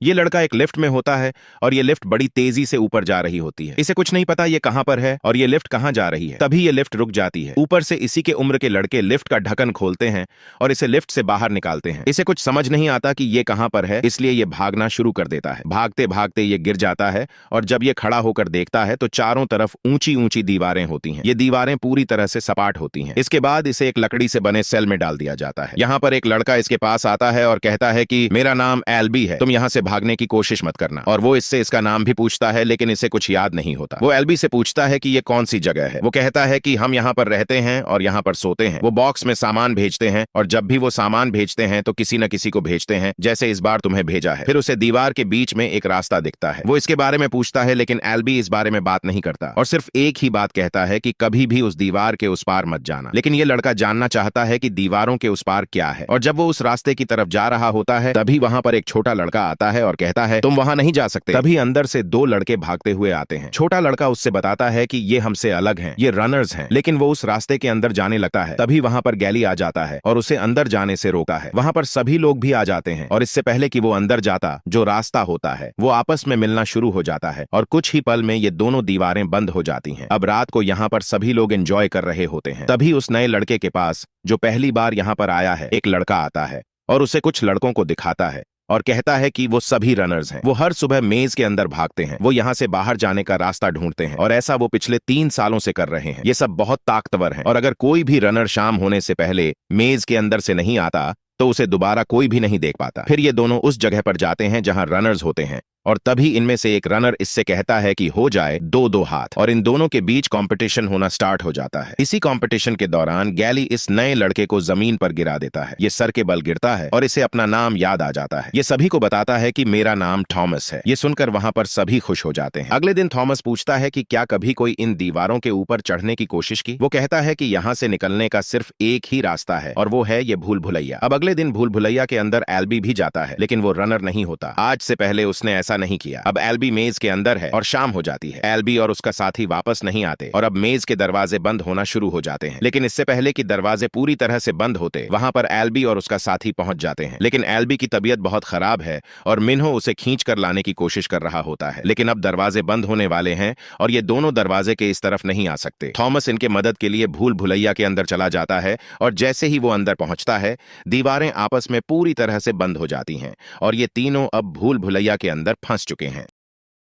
ये लड़का एक लिफ्ट में होता है और ये लिफ्ट बड़ी तेजी से ऊपर जा रही होती है। इसे कुछ नहीं पता ये कहां पर है और ये लिफ्ट कहां जा रही है। तभी ये लिफ्ट रुक जाती है। ऊपर से इसी के उम्र के लड़के लिफ्ट का ढक्कन खोलते हैं और इसे लिफ्ट से बाहर निकालते हैं। इसे कुछ समझ नहीं आता कि ये कहां पर है, इसलिए ये भागना शुरू कर देता है। भागते भागते ये गिर जाता है और जब ये खड़ा होकर देखता है तो चारों तरफ ऊंची ऊंची दीवारें होती हैं। ये दीवारें पूरी तरह से सपाट होती हैं। इसके बाद इसे एक लकड़ी से बने सेल में डाल दिया जाता है। यहाँ पर एक लड़का इसके पास आता है और कहता है कि मेरा नाम एल्बी है, तुम यहाँ से भागने की कोशिश मत करना। और वो इससे इसका नाम भी पूछता है, लेकिन इसे कुछ याद नहीं होता। वो एल्बी से पूछता है कि ये कौन सी जगह है। वो कहता है कि हम यहाँ पर रहते हैं और यहाँ पर सोते हैं। वो बॉक्स में सामान भेजते हैं और जब भी वो सामान भेजते हैं तो किसी न किसी को भेजते हैं, जैसे इस बार तुम्हें भेजा है। फिर उसे दीवार के बीच में एक रास्ता दिखता है। वो इसके बारे में पूछता है, लेकिन एल्बी इस बारे में बात नहीं करता और सिर्फ एक ही बात कहता है कि कभी भी उस दीवार के उस पार मत जाना। लेकिन ये लड़का जानना चाहता है कि दीवारों के उस पार क्या है। और जब वो उस रास्ते की तरफ जा रहा होता है तभी वहां पर एक छोटा लड़का आता है और कहता है तुम वहां नहीं जा सकते। तभी अंदर से दो लड़के भागते हुए आते हैं। छोटा लड़का उससे बताता है कि ये हमसे अलग हैं, ये रनर्स हैं। लेकिन वो उस रास्ते के अंदर जाने लगता है। तभी वहां पर गैली आ जाता है और उसे अंदर जाने से रोका है। वहां पर सभी लोग भी आ जाते हैं और इससे पहले कि वो अंदर जाता, जो रास्ता होता है वो आपस में मिलना शुरू हो जाता है और कुछ ही पल में ये दोनों दीवारें बंद हो जाती हैं। अब रात को यहाँ पर सभी लोग एंजॉय कर रहे होते हैं। तभी उस नए लड़के के पास, जो पहली बार यहाँ पर आया है, एक लड़का आता है और उसे कुछ लड़कों को दिखाता है और कहता है कि वो सभी रनर्स हैं। वो हर सुबह मेज के अंदर भागते हैं। वो यहाँ से बाहर जाने का रास्ता ढूंढते हैं और ऐसा वो पिछले 3 सालों से कर रहे हैं। ये सब बहुत ताकतवर हैं और अगर कोई भी रनर शाम होने से पहले मेज के अंदर से नहीं आता तो उसे दोबारा कोई भी नहीं देख पाता। फिर ये दोनों उस जगह पर जाते हैं जहां रनर्स होते हैं और तभी इनमें से एक रनर इससे कहता है कि हो जाए 2-2 हाथ और इन दोनों के बीच कंपटीशन होना स्टार्ट हो जाता है। इसी कंपटीशन के दौरान गैली इस नए लड़के को जमीन पर गिरा देता है। ये सर के बल गिरता है और इसे अपना नाम याद आ जाता है। ये सभी को बताता है कि मेरा नाम थॉमस है। ये सुनकर वहां पर सभी खुश हो जाते हैं। अगले दिन थॉमस पूछता है कि क्या कभी कोई इन दीवारों के ऊपर चढ़ने की कोशिश की। वो कहता है कि यहाँ से निकलने का सिर्फ एक ही रास्ता है और वो है ये भूल भुलैया। अब अगले दिन भूल भुलैया के अंदर एल्बी भी जाता है, लेकिन वो रनर नहीं होता। आज से पहले उसने ऐसा नहीं किया। अब एल्बी मेज के अंदर है और शाम हो जाती है। एल्बी और उसका साथी वापस नहीं आते और अब मेज के दरवाजे बंद होना शुरू हो जाते हैं। लेकिन इससे पहले कि दरवाजे पूरी तरह से बंद होते, वहां पर एल्बी और उसका साथी पहुंच जाते हैं। लेकिन एल्बी की तबीयत बहुत खराब है और मिन्हो उसे खींच कर लाने की कोशिश कर रहा होता है। लेकिन अब दरवाजे बंद होने वाले हैं और ये दोनों दरवाजे के इस तरफ नहीं आ सकते। थॉमस इनके मदद के लिए भूल भुलैया के अंदर चला जाता है और जैसे ही वो अंदर पहुंचता है दीवारें आपस में पूरी तरह से बंद हो जाती हैं और ये तीनों अब भूल भुलैया के अंदर फंस चुके हैं।